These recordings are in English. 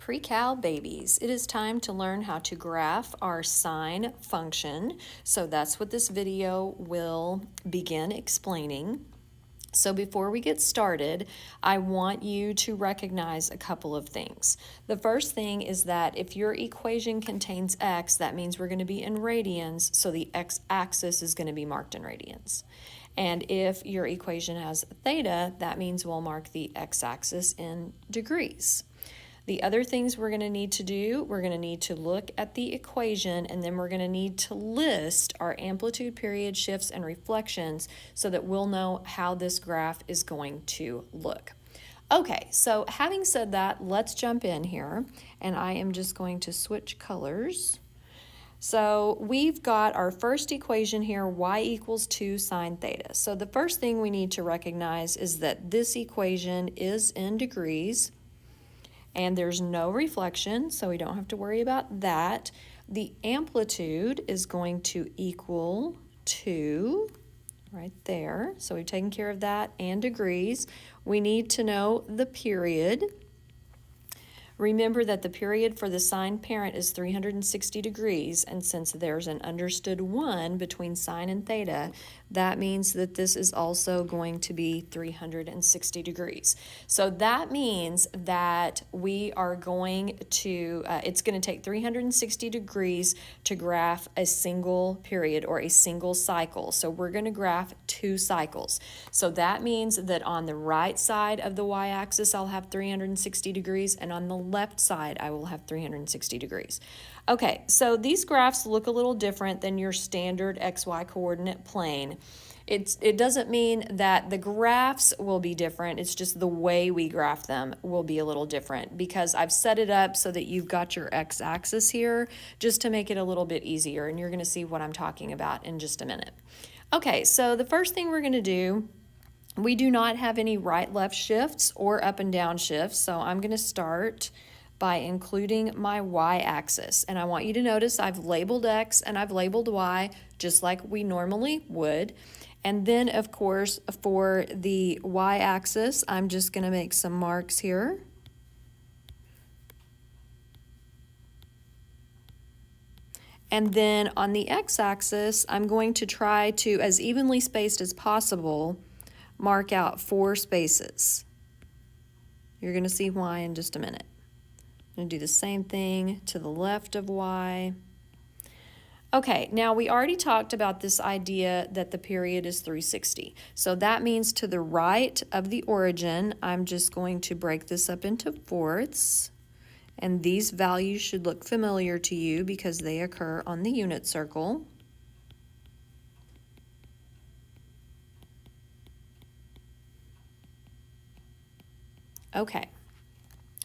Pre-Cal babies, it is time to learn how to graph our sine function. So that's what this video will begin explaining. So before we get started, I want you to recognize a couple of things. The first thing is that if your equation contains x, that means we're going to be in radians, so the x-axis is going to be marked in radians. And if your equation has theta, that means we'll mark the x-axis in degrees. The other things we're going to need to do, we're going to need to look at the equation, and then we're going to need to list our amplitude, period, shifts, and reflections so that we'll know how this graph is going to look. Okay, so having said that, let's jump in here, and I am just going to switch colors. So we've got our first equation here, y equals 2 sine theta. So the first thing we need to recognize is that this equation is in degrees, and there's no reflection, so we don't have to worry about that. The amplitude is going to equal 2 right there. So we've taken care of that, and degrees. We need to know the period. Remember that the period for the sine parent is 360 degrees, and since there's an understood 1 between sine and theta, that means that this is also going to be 360 degrees. So that means that we are going to, it's going to take 360 degrees to graph a single period or a single cycle. So we're going to graph 2 cycles. So that means that on the right side of the y-axis, I'll have 360 degrees, and on the left side, I will have 360 degrees. Okay, so these graphs look a little different than your standard XY coordinate plane. It doesn't mean that the graphs will be different, it's just the way we graph them will be a little different, because I've set it up so that you've got your x-axis here just to make it a little bit easier, and you're going to see what I'm talking about in just a minute. Okay, so the first thing we're going to do, we do not have any right-left shifts or up and down shifts, so I'm going to start by including my y-axis. And I want you to notice I've labeled x and I've labeled y just like we normally would. And then, of course, for the y-axis, I'm just going to make some marks here. And then on the x-axis, I'm going to try to, as evenly spaced as possible, mark out 4 spaces. You're going to see why in just a minute. I'm going to do the same thing to the left of y. Okay, now we already talked about this idea that the period is 360. So that means to the right of the origin, I'm just going to break this up into fourths. And these values should look familiar to you because they occur on the unit circle. Okay.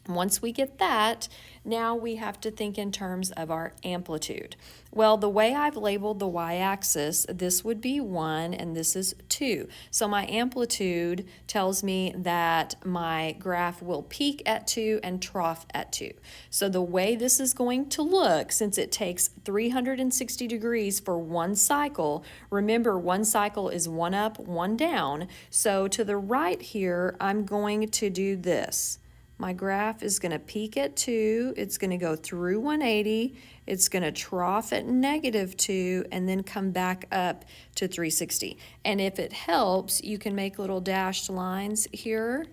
Once we get that, now we have to think in terms of our amplitude. Well, the way I've labeled the y-axis, this would be 1 and this is 2. So my amplitude tells me that my graph will peak at 2 and trough at 2. So the way this is going to look, since it takes 360 degrees for one cycle, remember one cycle is 1 up, 1 down. So to the right here, I'm going to do this. My graph is going to peak at 2, it's going to go through 180, it's going to trough at -2, and then come back up to 360. And if it helps, you can make little dashed lines here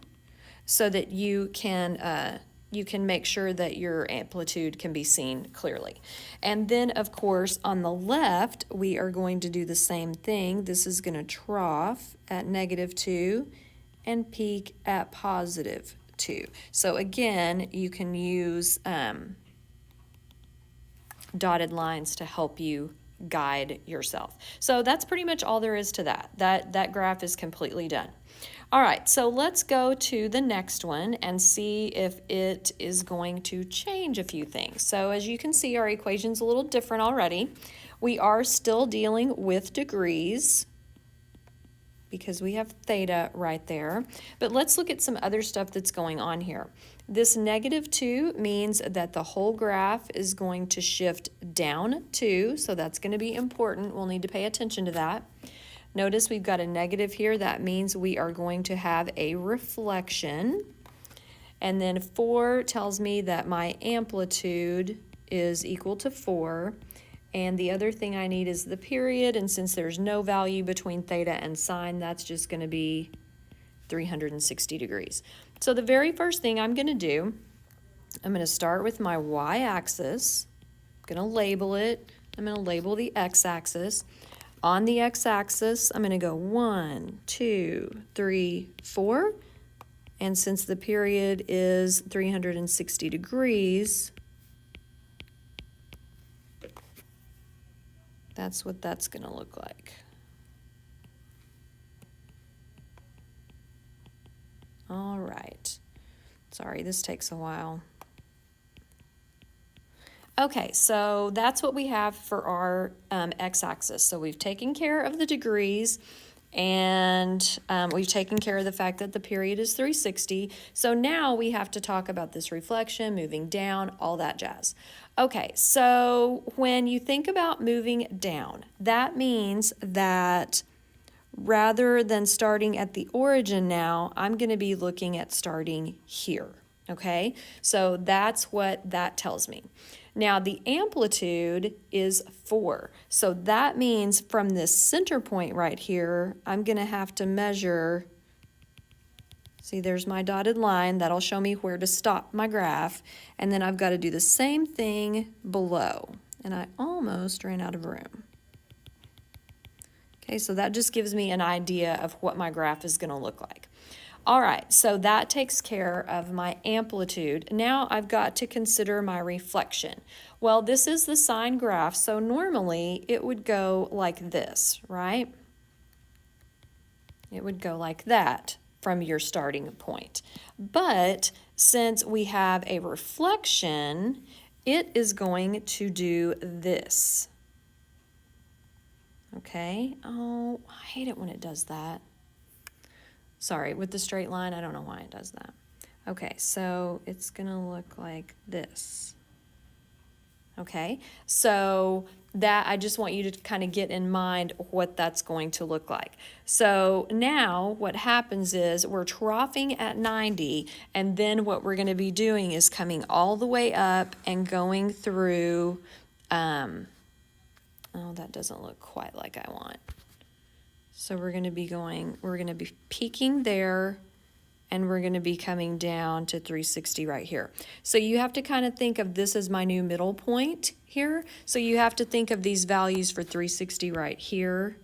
so that you can make sure that your amplitude can be seen clearly. And then, of course, on the left, we are going to do the same thing. This is going to trough at -2 and peak at +2. So again, you can use dotted lines to help you guide yourself. So that's pretty much all there is to that. That graph is completely done. All right, so let's go to the next one and see if it is going to change a few things. So as you can see, our equation's a little different already. We are still dealing with degrees, because we have theta right there. But let's look at some other stuff that's going on here. This -2 means that the whole graph is going to shift down 2, so that's going to be important. We'll need to pay attention to that. Notice we've got a negative here. That means we are going to have a reflection. And then 4 tells me that my amplitude is equal to 4. And the other thing I need is the period, and since there's no value between theta and sine, that's just going to be 360 degrees. So the very first thing I'm going to do, I'm going to start with my y-axis. I'm going to label it. I'm going to label the x-axis. On the x-axis, I'm going to go 1, 2, 3, 4. And since the period is 360 degrees, that's what that's going to look like. All right. Sorry, this takes a while. Okay, so that's what we have for our x-axis. So we've taken care of the degrees, and we've taken care of the fact that the period is 360. So now we have to talk about this reflection, moving down, all that jazz. Okay, so when you think about moving down, that means that rather than starting at the origin now, I'm going to be looking at starting here. Okay, so that's what that tells me. Now the amplitude is 4. So that means from this center point right here, I'm going to have to measure. See, there's my dotted line. That'll show me where to stop my graph. And then I've got to do the same thing below. And I almost ran out of room. Okay, so that just gives me an idea of what my graph is going to look like. All right, so that takes care of my amplitude. Now I've got to consider my reflection. Well, this is the sine graph, so normally it would go like this, right? It would go like that from your starting point. But since we have a reflection, it is going to do this. Okay, oh, I hate it when it does that. Sorry, with the straight line, I don't know why it does that. Okay, so it's gonna look like this. Okay, so that, I just want you to kind of get in mind what that's going to look like. So now what happens is we're troughing at 90, and then what we're gonna be doing is coming all the way up and going through, oh, that doesn't look quite like I want. So we're going to be peaking there, and we're going to be coming down to 360 right here. So you have to kind of think of this as my new middle point here. So you have to think of these values for 360 right here.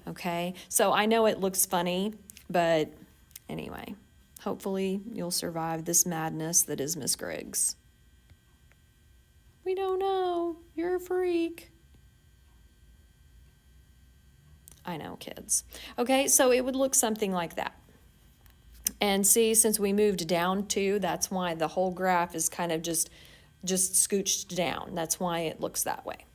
Okay, so I know it looks funny, but anyway, hopefully you'll survive this madness that is Miss Griggs. We don't know. You're a freak. I know, kids. Okay, so it would look something like that. And see, since we moved down too, that's why the whole graph is kind of just scooched down. That's why it looks that way.